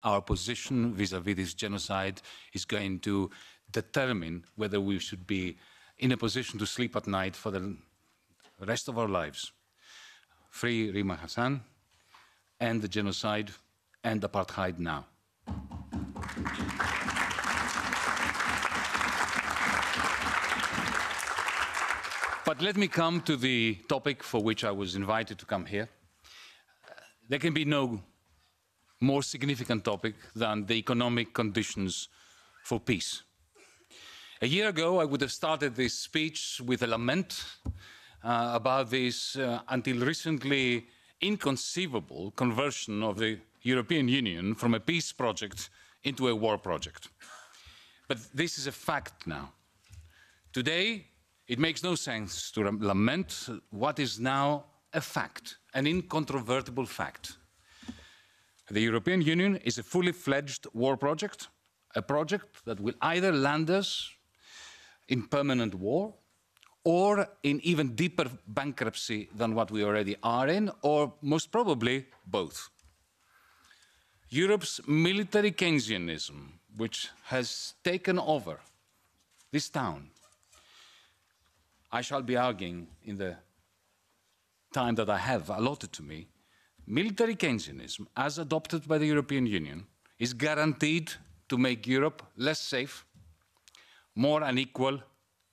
our position vis-à-vis this genocide is going to determine whether we should be in a position to sleep at night for the rest of our lives. Free Rima Hassan, end the genocide, end apartheid now. But let me come to the topic for which I was invited to come here. There can be no more significant topic than the economic conditions for peace. A year ago, I would have started this speech with a lament about this until recently inconceivable conversion of the European Union from a peace project into a war project. But this is a fact now. Today, it makes no sense to lament what is now a fact, an incontrovertible fact. The European Union is a fully fledged war project, a project that will either land us in permanent war or in even deeper bankruptcy than what we already are in, or most probably both. Europe's military Keynesianism, which has taken over this town, I shall be arguing in the time that I have allotted to me, military Keynesianism, as adopted by the European Union, is guaranteed to make Europe less safe, more unequal,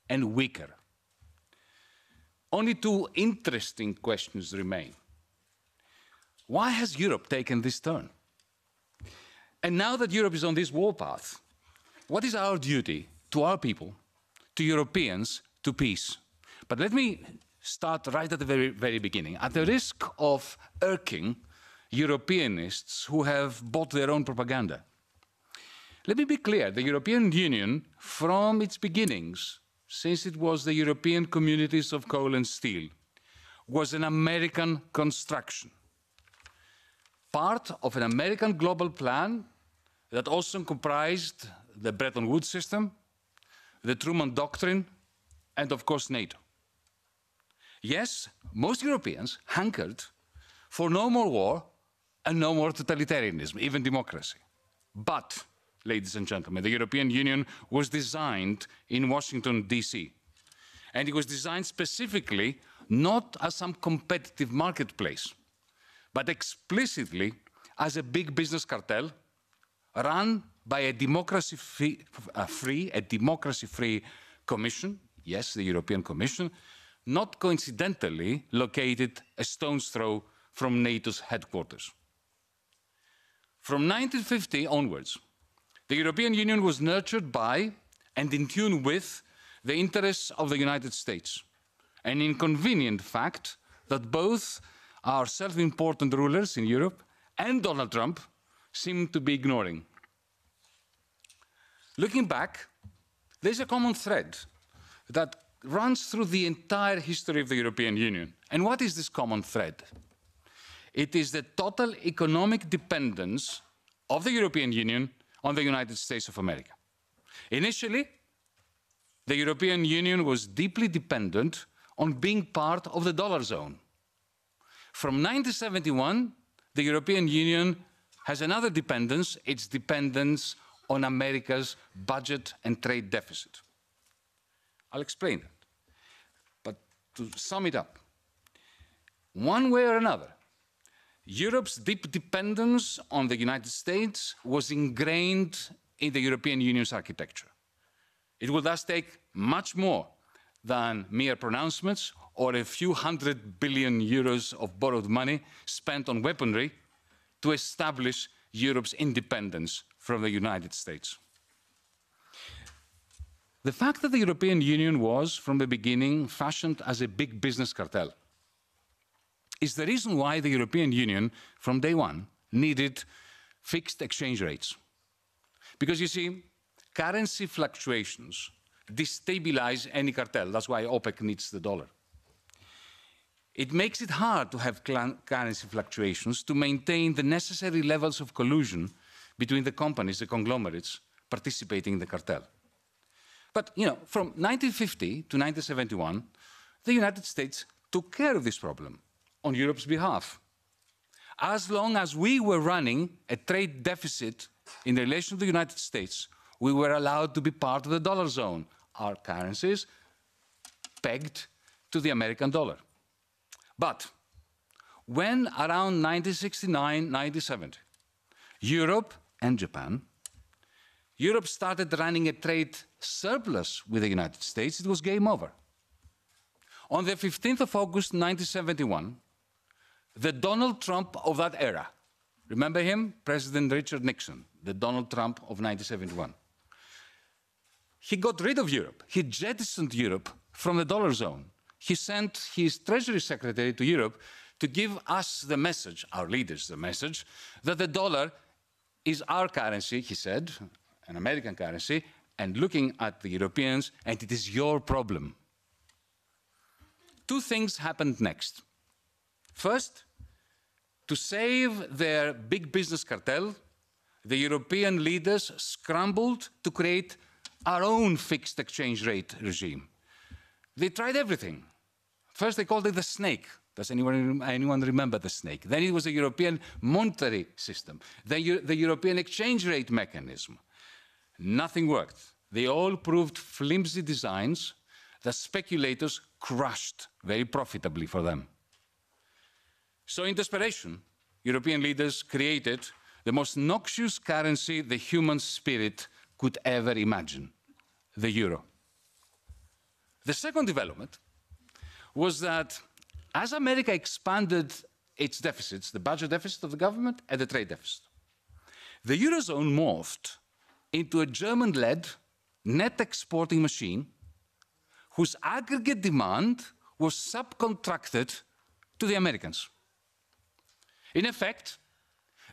and weaker. Only two interesting questions remain. Why has Europe taken this turn? And now that Europe is on this warpath, what is our duty to our people, to Europeans, to peace? But let me start right at the very beginning. At the risk of irking Europeanists who have bought their own propaganda, let me be clear, the European Union, from its beginnings, since it was the European Communities of Coal and Steel, was an American construction, part of an American global plan that also comprised the Bretton Woods system, the Truman Doctrine, and of course NATO. Yes, most Europeans hankered for no more war and no more totalitarianism, even democracy. But, ladies and gentlemen, the European Union was designed in Washington, D.C. And it was designed specifically not as some competitive marketplace, but explicitly as a big business cartel run by a democracy-free commission, yes, the European Commission, not coincidentally located a stone's throw from NATO's headquarters. From 1950 onwards, the European Union was nurtured by and in tune with the interests of the United States, an inconvenient fact that both our self-important rulers in Europe and Donald Trump seem to be ignoring. Looking back, there's a common thread that runs through the entire history of the European Union. And what is this common thread? It is the total economic dependence of the European Union on the United States of America. Initially, the European Union was deeply dependent on being part of the dollar zone. From 1971, the European Union has another dependence, its dependence on America's budget and trade deficit. I'll explain that. But to sum it up, one way or another, Europe's deep dependence on the United States was ingrained in the European Union's architecture. It will thus take much more than mere pronouncements or a few $100 billion of borrowed money spent on weaponry to establish Europe's independence from the United States. The fact that the European Union was, from the beginning, fashioned as a big business cartel is the reason why the European Union, from day one, needed fixed exchange rates. Because, you see, currency fluctuations destabilize any cartel. That's why OPEC needs the dollar. It makes it hard to have currency fluctuations to maintain the necessary levels of collusion between the companies, the conglomerates, participating in the cartel. But, you know, from 1950 to 1971, the United States took care of this problem on Europe's behalf. As long as we were running a trade deficit in relation to the United States, we were allowed to be part of the dollar zone, our currencies pegged to the American dollar. But when around 1969, 1970, Europe and Japan, Europe started running a trade surplus with the United States, it was game over. On the 15th of August 1971, the Donald Trump of that era, remember him? President Richard Nixon, the Donald Trump of 1971. He got rid of Europe. He jettisoned Europe from the dollar zone. He sent his Treasury Secretary to Europe to give us the message, our leaders the message, that the dollar is our currency, he said, an American currency, and looking at the Europeans, and it is your problem. Two things happened next. First, to save their big business cartel, the European leaders scrambled to create our own fixed exchange rate regime. They tried everything. First, they called it the snake. Does anyone remember the snake? Then it was a European monetary system, then the European exchange rate mechanism. Nothing worked. They all proved flimsy designs that speculators crushed very profitably for them. So in desperation, European leaders created the most noxious currency the human spirit could ever imagine, the euro. The second development was that as America expanded its deficits, the budget deficit of the government and the trade deficit, the Eurozone morphed into a German-led net exporting machine whose aggregate demand was subcontracted to the Americans. In effect,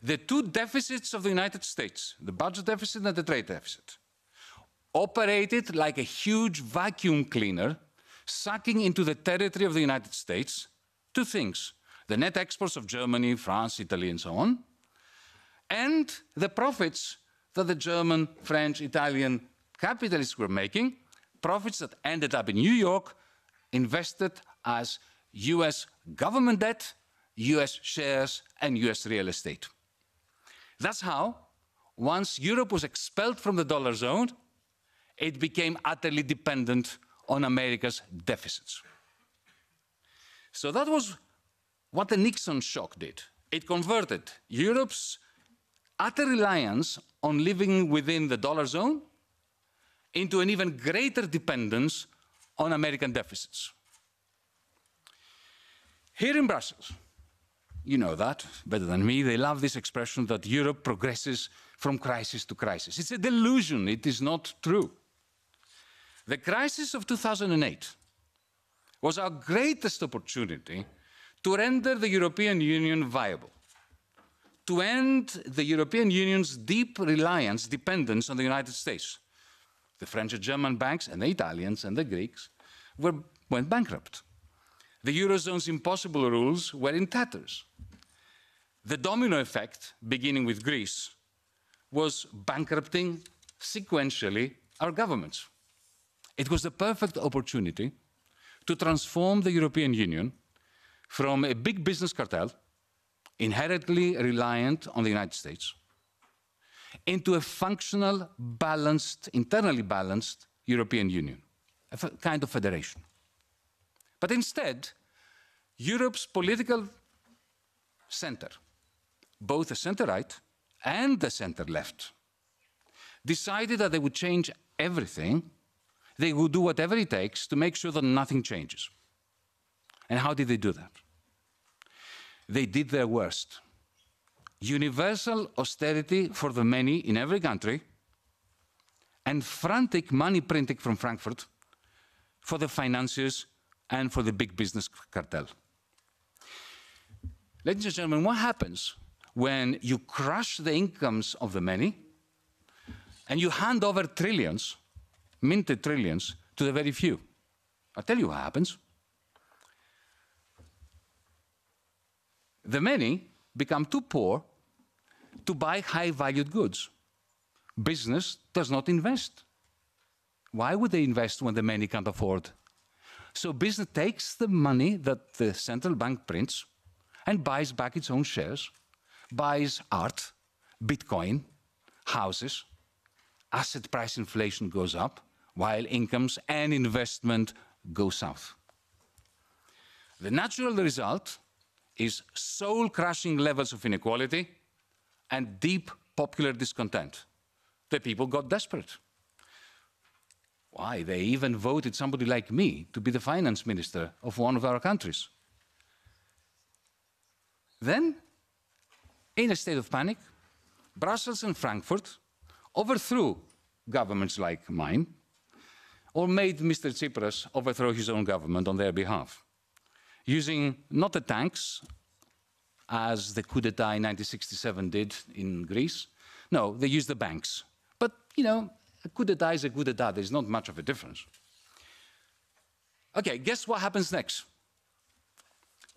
the two deficits of the United States, the budget deficit and the trade deficit, operated like a huge vacuum cleaner, sucking into the territory of the United States two things: the net exports of Germany, France, Italy, and so on, and the profits that the German, French, Italian capitalists were making, profits that ended up in New York, invested as US government debt, US shares, and US real estate. That's how, once Europe was expelled from the dollar zone, it became utterly dependent on America's deficits. So that was what the Nixon shock did. It converted Europe's utter reliance on living within the dollar zone into an even greater dependence on American deficits. Here in Brussels, you know that better than me, they love this expression that Europe progresses from crisis to crisis. It's a delusion, it is not true. The crisis of 2008 was our greatest opportunity to render the European Union viable, to end the European Union's deep reliance, dependence on the United States. The French and German banks and the Italians and the Greeks went bankrupt. The Eurozone's impossible rules were in tatters. The domino effect, beginning with Greece, was bankrupting sequentially our governments. It was the perfect opportunity to transform the European Union from a big business cartel, inherently reliant on the United States, into a functional, balanced, internally balanced European Union, a kind of federation. But instead, Europe's political center, both the center-right and the center-left, decided that they would change everything. They would do whatever it takes to make sure that nothing changes. And how did they do that? They did their worst. Universal austerity for the many in every country, and frantic money printing from Frankfurt for the financiers and for the big business cartel. Ladies and gentlemen, what happens when you crush the incomes of the many and you hand over trillions, minted trillions, to the very few? I'll tell you what happens. The many become too poor to buy high-valued goods. Business does not invest. Why would they invest when the many can't afford? So business takes the money that the central bank prints and buys back its own shares, buys art, Bitcoin, houses. Asset price inflation goes up, while incomes and investment go south. The natural result is soul-crushing levels of inequality and deep popular discontent. The people got desperate. Why? They even voted somebody like me to be the finance minister of one of our countries. Then, in a state of panic, Brussels and Frankfurt overthrew governments like mine, or made Mr. Tsipras overthrow his own government on their behalf, using not the tanks, as the coup d'etat in 1967 did in Greece. No, they used the banks. But, you know, a coup d'etat is a coup d'etat. There's not much of a difference. Okay, guess what happens next?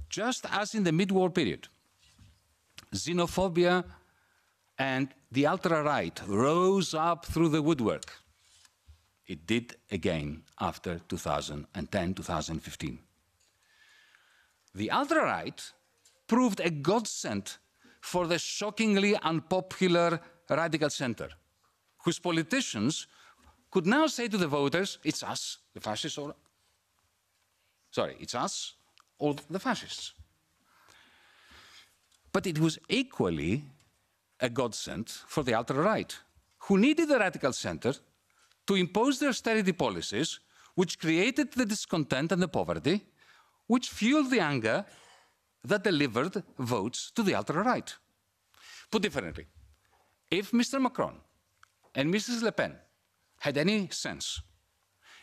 Just as in the mid-war period, xenophobia and the ultra-right rose up through the woodwork. It did again after 2010, 2015. The ultra-right proved a godsend for the shockingly unpopular radical center, whose politicians could now say to the voters, it's us, the fascists, or... Sorry, it's us or the fascists. But it was equally a godsend for the ultra-right, who needed the radical center to impose the austerity policies which created the discontent and the poverty, which fueled the anger that delivered votes to the ultra-right. Put differently, if Mr. Macron and Mrs. Le Pen had any sense,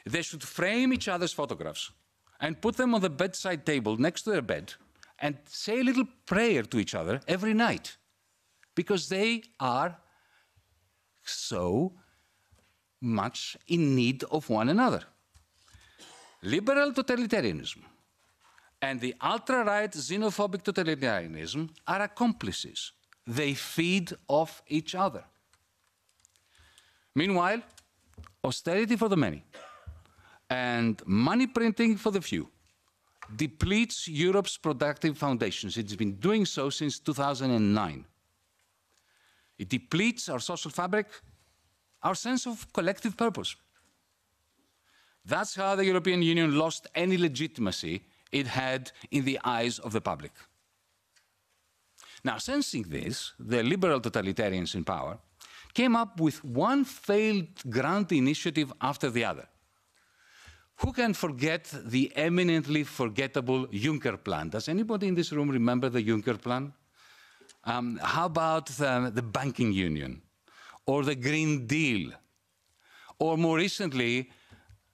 they should frame each other's photographs and put them on the bedside table next to their bed and say a little prayer to each other every night, because they are so much in need of one another. Liberal totalitarianism and the ultra-right xenophobic totalitarianism are accomplices. They feed off each other. Meanwhile, austerity for the many and money printing for the few depletes Europe's productive foundations. It's been doing so since 2009. It depletes our social fabric, our sense of collective purpose. That's how the European Union lost any legitimacy it had in the eyes of the public. Now, sensing this, the liberal totalitarians in power came up with one failed grand initiative after the other. Who can forget the eminently forgettable Juncker plan? Does anybody in this room remember the Juncker plan? How about the banking union, or the Green Deal, or more recently,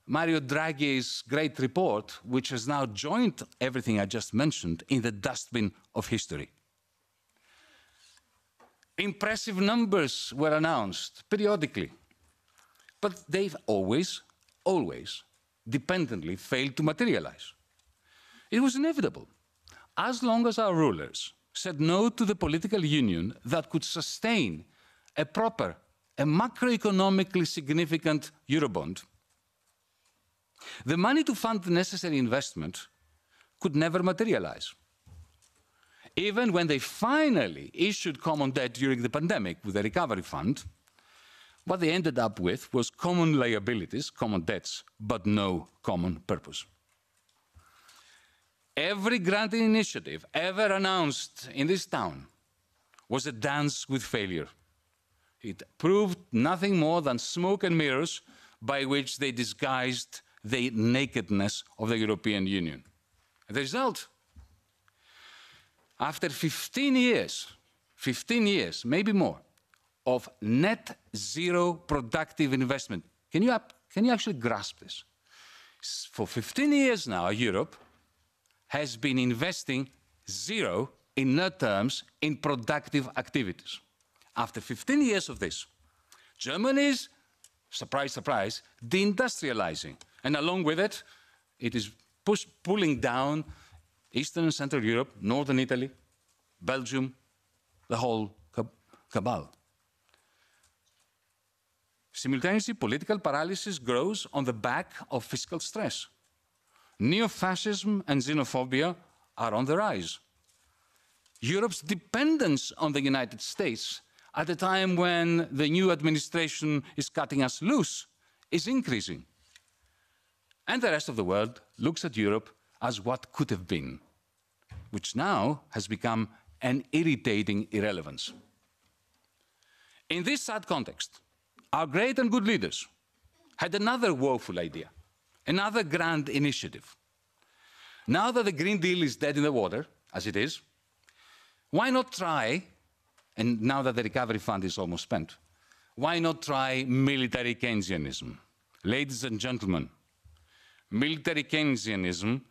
Mario Draghi's great report, which has now joined everything I just mentioned in the dustbin of history. Impressive numbers were announced periodically, but they've always dependently failed to materialize. It was inevitable. As long as our rulers said no to the political union that could sustain a proper, a macroeconomically significant Eurobond, the money to fund the necessary investment could never materialize. Even when they finally issued common debt during the pandemic with the recovery fund, what they ended up with was common liabilities, common debts, but no common purpose. Every grand initiative ever announced in this town was a dance with failure. It proved nothing more than smoke and mirrors by which they disguised the nakedness of the European Union. The result? After 15 years, maybe more, of net zero productive investment. Can you actually grasp this? For 15 years now, Europe has been investing zero in net terms in productive activities. After 15 years of this, Germany is, surprise, surprise, deindustrializing. And along with it, it is pulling down Eastern and Central Europe, Northern Italy, Belgium, the whole cabal. Simultaneously, political paralysis grows on the back of fiscal stress. Neo-fascism and xenophobia are on the rise. Europe's dependence on the United States at a time when the new administration is cutting us loose is increasing. And the rest of the world looks at Europe as what could have been, which now has become an irritating irrelevance. In this sad context, our great and good leaders had another woeful idea, another grand initiative. Now that the Green Deal is dead in the water, as it is, why not try, and now that the recovery fund is almost spent, why not try military Keynesianism? Ladies and gentlemen, military Keynesianism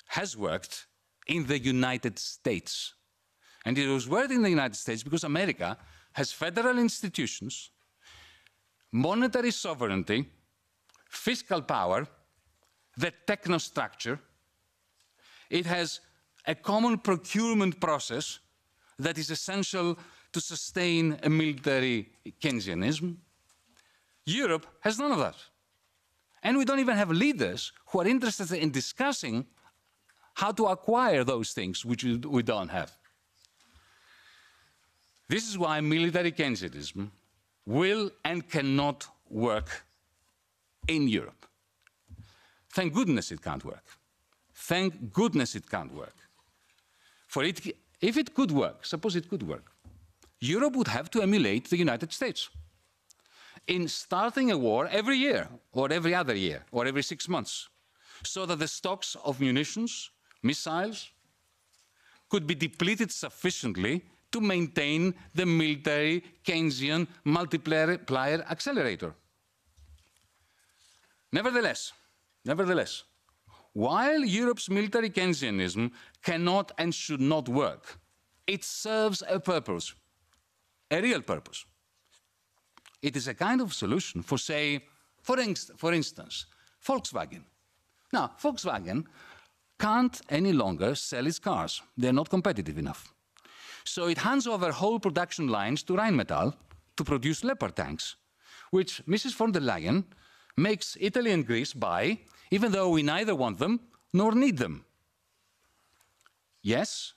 has worked in the United States. And it was worked in the United States because America has federal institutions, monetary sovereignty, fiscal power, the technostructure. It has a common procurement process that is essential to sustain a military Keynesianism. Europe has none of that. And we don't even have leaders who are interested in discussing how to acquire those things which we don't have. This is why military Keynesianism will and cannot work in Europe. Thank goodness it can't work. Thank goodness it can't work. For it, if it could work, suppose it could work, Europe would have to emulate the United States in starting a war every year, or every other year, or every 6 months, so that the stocks of munitions, missiles, could be depleted sufficiently to maintain the military Keynesian multiplier accelerator. Nevertheless, while Europe's military Keynesianism cannot and should not work, it serves a purpose, a real purpose. It is a kind of solution for, say, for instance, Volkswagen. Now, Volkswagen can't any longer sell its cars. They're not competitive enough. So it hands over whole production lines to Rheinmetall to produce Leopard tanks, which Mrs. von der Leyen makes Italy and Greece buy, even though we neither want them nor need them. Yes,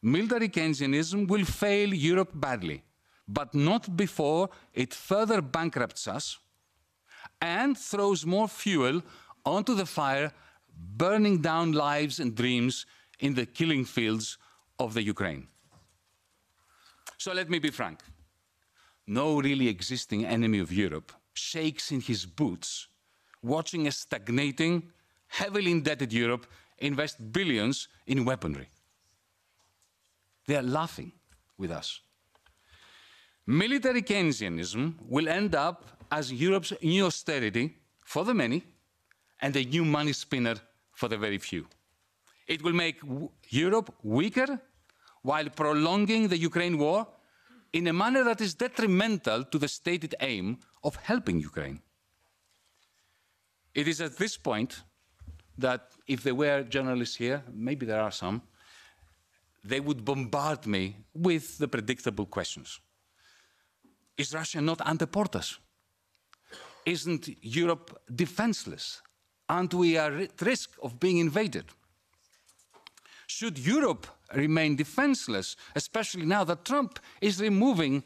military Keynesianism will fail Europe badly, but not before it further bankrupts us and throws more fuel onto the fire, burning down lives and dreams in the killing fields of the Ukraine. So let me be frank. No really existing enemy of Europe shakes in his boots watching a stagnating, heavily indebted Europe invest billions in weaponry. They are laughing with us. Military Keynesianism will end up as Europe's new austerity for the many and a new money spinner for the very few. It will make Europe weaker while prolonging the Ukraine war in a manner that is detrimental to the stated aim of helping Ukraine. It is at this point that if there were journalists here, maybe there are some, they would bombard me with the predictable questions. Is Russia not ante portas? Isn't Europe defenseless? Aren't we at risk of being invaded? Should Europe remain defenseless, especially now that Trump is removing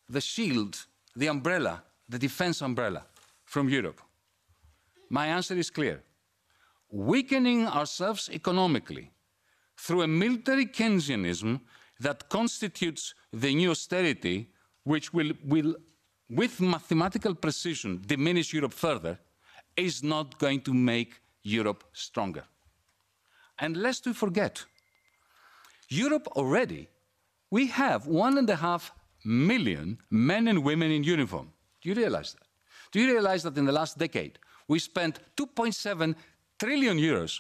the shield, the umbrella, the defense umbrella from Europe? My answer is clear. Weakening ourselves economically through a military Keynesianism that constitutes the new austerity, which will with mathematical precision, diminish Europe further, is not going to make Europe stronger. And lest we forget, Europe already, we have 1.5 million men and women in uniform. Do you realize that? Do you realize that in the last decade, we spent 2.7 trillion euros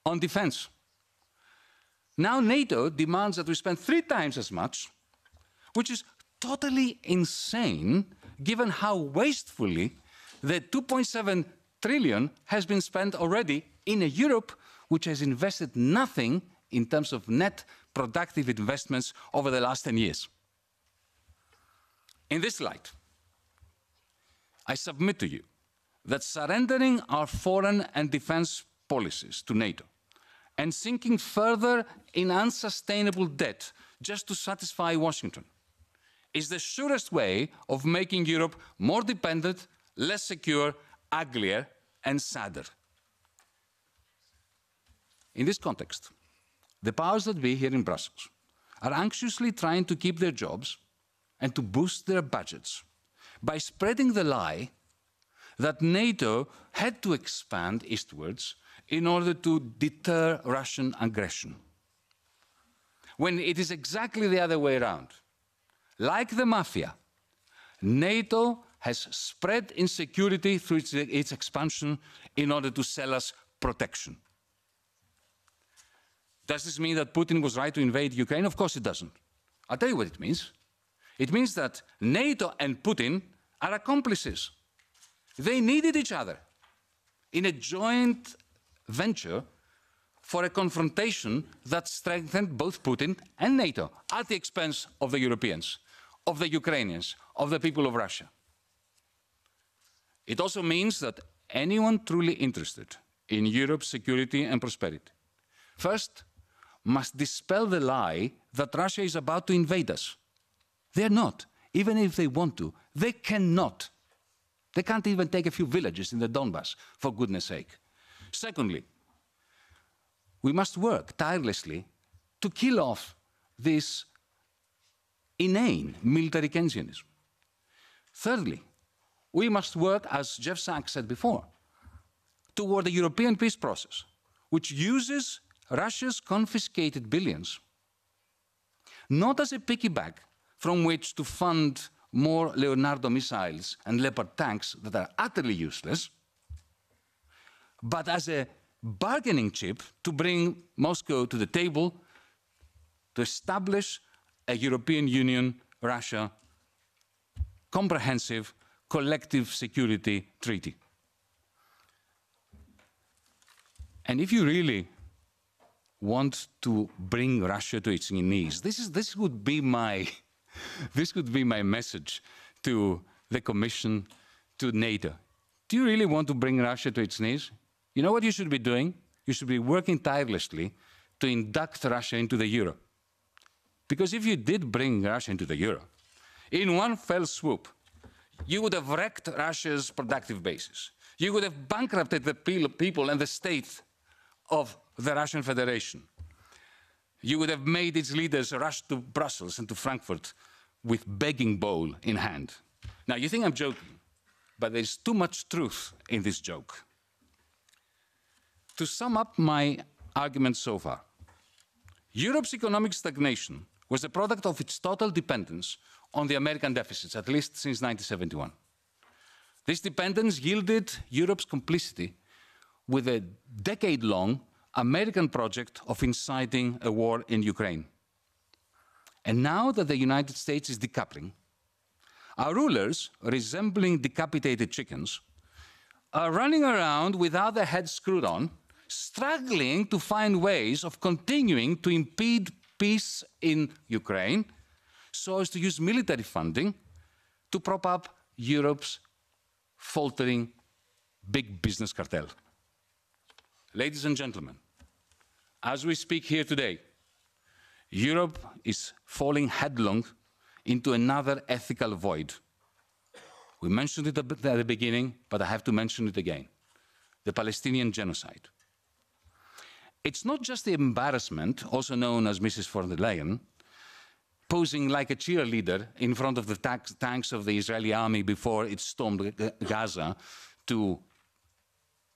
on defense? Now NATO demands that we spend 3 times as much, which is totally insane, given how wastefully the 2.7 trillion has been spent already in a Europe which has invested nothing in terms of net productive investments over the last 10 years. In this light, I submit to you that surrendering our foreign and defense policies to NATO and sinking further in unsustainable debt just to satisfy Washington. It's the surest way of making Europe more dependent, less secure, uglier, and sadder. In this context, the powers that be here in Brussels are anxiously trying to keep their jobs and to boost their budgets by spreading the lie that NATO had to expand eastwards in order to deter Russian aggression, when it is exactly the other way around. Like the mafia, NATO has spread insecurity through its expansion in order to sell us protection. Does this mean that Putin was right to invade Ukraine? Of course it doesn't. I'll tell you what it means. It means that NATO and Putin are accomplices. They needed each other in a joint venture for a confrontation that strengthened both Putin and NATO at the expense of the Europeans, of the Ukrainians, of the people of Russia. It also means that anyone truly interested in Europe's security and prosperity, first, must dispel the lie that Russia is about to invade us. They're not. Even if they want to, they cannot. They can't even take a few villages in the Donbass, for goodness sake. Secondly, we must work tirelessly to kill off this inane military Keynesianism. Thirdly, we must work, as Jeff Sachs said before, toward a European peace process, which uses Russia's confiscated billions not as a piggy bank from which to fund more Leonardo missiles and Leopard tanks that are utterly useless, but as a bargaining chip to bring Moscow to the table to establish a European Union-Russia comprehensive collective security treaty. And if you really want to bring Russia to its knees, this would be my message to the Commission, to NATO. Do you really want to bring Russia to its knees? You know what you should be doing? You should be working tirelessly to induct Russia into the euro. Because if you did bring Russia into the euro, in one fell swoop, you would have wrecked Russia's productive basis. You would have bankrupted the people and the state of the Russian Federation. You would have made its leaders rush to Brussels and to Frankfurt with begging bowl in hand. Now, you think I'm joking, but there's too much truth in this joke. To sum up my argument so far, Europe's economic stagnation was a product of its total dependence on the American deficits, at least since 1971. This dependence yielded Europe's complicity with a decade-long American project of inciting a war in Ukraine. And now that the United States is decoupling, our rulers, resembling decapitated chickens, are running around without their heads screwed on, struggling to find ways of continuing to impede peace in Ukraine so as to use military funding to prop up Europe's faltering big business cartel. Ladies and gentlemen, as we speak here today, Europe is falling headlong into another ethical void. We mentioned it at the beginning, but I have to mention it again. The Palestinian genocide. It's not just the embarrassment, also known as Mrs. von der Leyen, posing like a cheerleader in front of the tanks of the Israeli army before it stormed Gaza to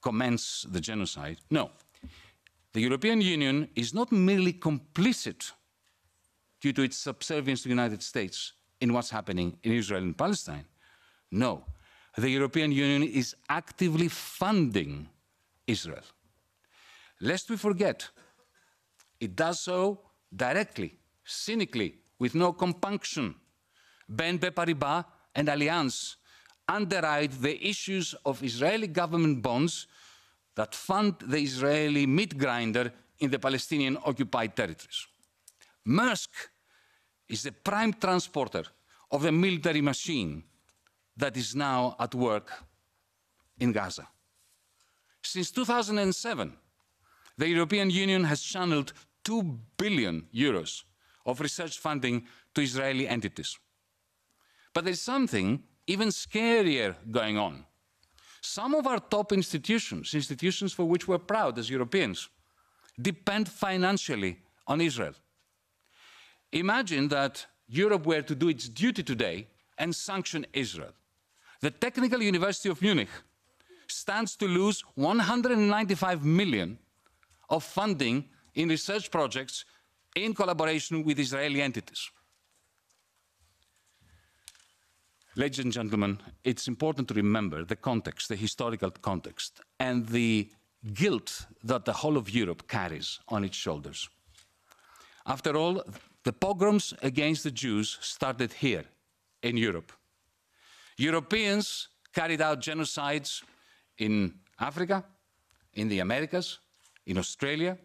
commence the genocide. No. The European Union is not merely complicit due to its subservience to the United States in what's happening in Israel and Palestine. No. The European Union is actively funding Israel. Lest we forget, it does so directly, cynically, with no compunction. BNP Paribas and Allianz underwrite the issues of Israeli government bonds that fund the Israeli meat grinder in the Palestinian-occupied territories. Maersk is the prime transporter of the military machine that is now at work in Gaza. Since 2007, the European Union has channeled 2 billion euros of research funding to Israeli entities. But there's something even scarier going on. Some of our top institutions for which we're proud as Europeans, depend financially on Israel. Imagine that Europe were to do its duty today and sanction Israel. The Technical University of Munich stands to lose 195 million of funding in research projects in collaboration with Israeli entities. Ladies and gentlemen, it's important to remember the context, the historical context, and the guilt that the whole of Europe carries on its shoulders. After all, the pogroms against the Jews started here in Europe. Europeans carried out genocides in Africa, in the Americas, in Australia.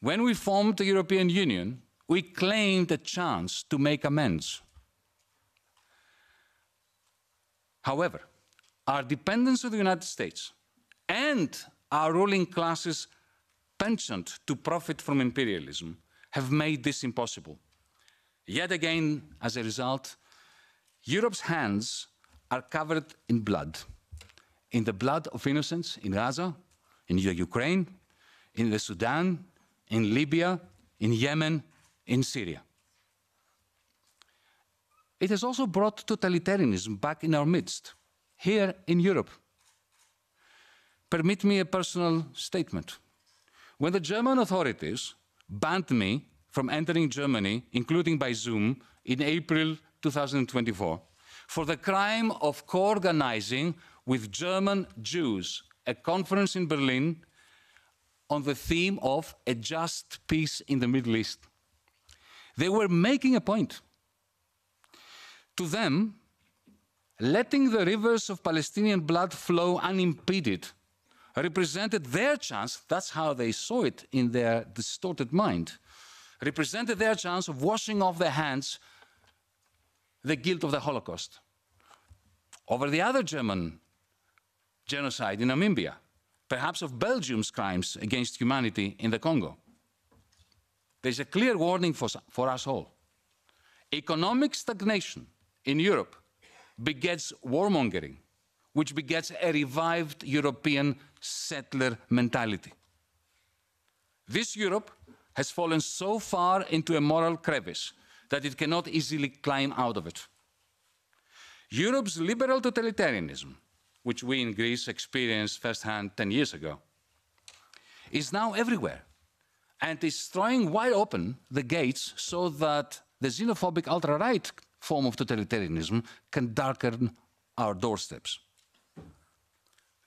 When we formed the European Union, we claimed a chance to make amends. However, our dependence on the United States and our ruling classes' penchant to profit from imperialism have made this impossible. Yet again, as a result, Europe's hands are covered in the blood of innocents in Gaza, in the Ukraine, in the Sudan, in Libya, in Yemen, in Syria. It has also brought totalitarianism back in our midst, here in Europe. Permit me a personal statement. When the German authorities banned me from entering Germany, including by Zoom, in April 2024, for the crime of co-organizing with German Jews a conference in Berlin on the theme of a just peace in the Middle East, they were making a point. To them, letting the rivers of Palestinian blood flow unimpeded represented their chance, that's how they saw it in their distorted mind, represented their chance of washing off their hands the guilt of the Holocaust. Over the other German genocide in Namibia, perhaps of Belgium's crimes against humanity in the Congo. There's a clear warning for us all. Economic stagnation in Europe begets warmongering, which begets a revived European settler mentality. This Europe has fallen so far into a moral crevice that it cannot easily climb out of it. Europe's liberal totalitarianism, which we in Greece experienced firsthand 10 years ago, is now everywhere and is throwing wide open the gates so that the xenophobic ultra-right form of totalitarianism can darken our doorsteps.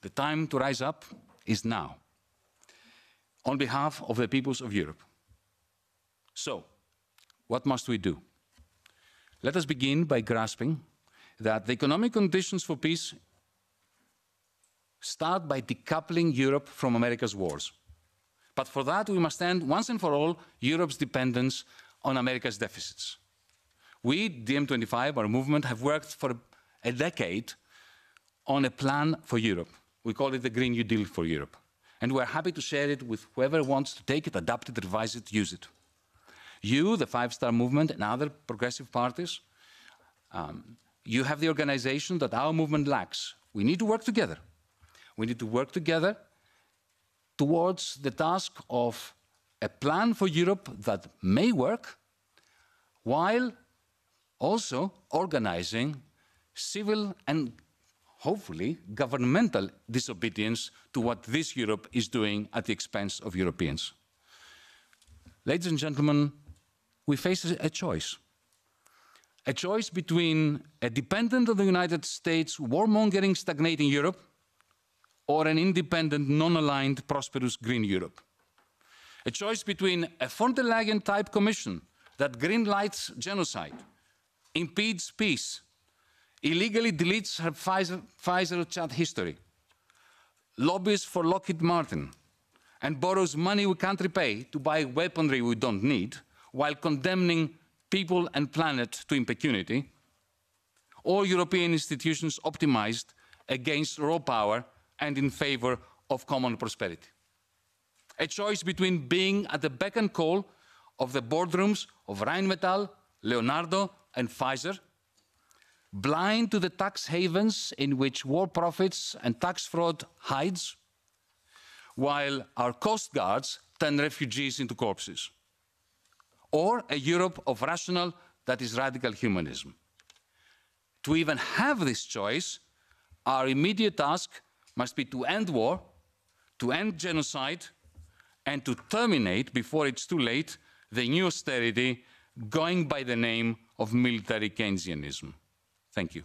The time to rise up is now, on behalf of the peoples of Europe. So, what must we do? Let us begin by grasping that the economic conditions for peace start by decoupling Europe from America's wars. But for that, we must end once and for all Europe's dependence on America's deficits. We, DiEM25, our movement, have worked for a decade on a plan for Europe. We call it the Green New Deal for Europe. And we're happy to share it with whoever wants to take it, adapt it, revise it, use it. You, the Five Star Movement, and other progressive parties, you have the organization that our movement lacks. We need to work together. We need to work together towards the task of a plan for Europe that may work, while also organizing civil and hopefully governmental disobedience to what this Europe is doing at the expense of Europeans. Ladies and gentlemen, we face a choice between a dependent on the United States, warmongering, stagnating Europe, or an independent, non-aligned, prosperous green Europe. A choice between a von der Leyen-type commission that greenlights genocide, impedes peace, illegally deletes her Pfizer chat history, lobbies for Lockheed Martin, and borrows money we can't repay to buy weaponry we don't need, while condemning people and planet to impunity, or European institutions optimized against raw power and in favor of common prosperity. A choice between being at the beck and call of the boardrooms of Rheinmetall, Leonardo, and Pfizer, blind to the tax havens in which war profits and tax fraud hides, while our coast guards turn refugees into corpses. Or a Europe of rational, that is radical humanism. To even have this choice, our immediate task must be to end war, to end genocide, and to terminate, before it's too late, the new austerity going by the name of military Keynesianism. Thank you.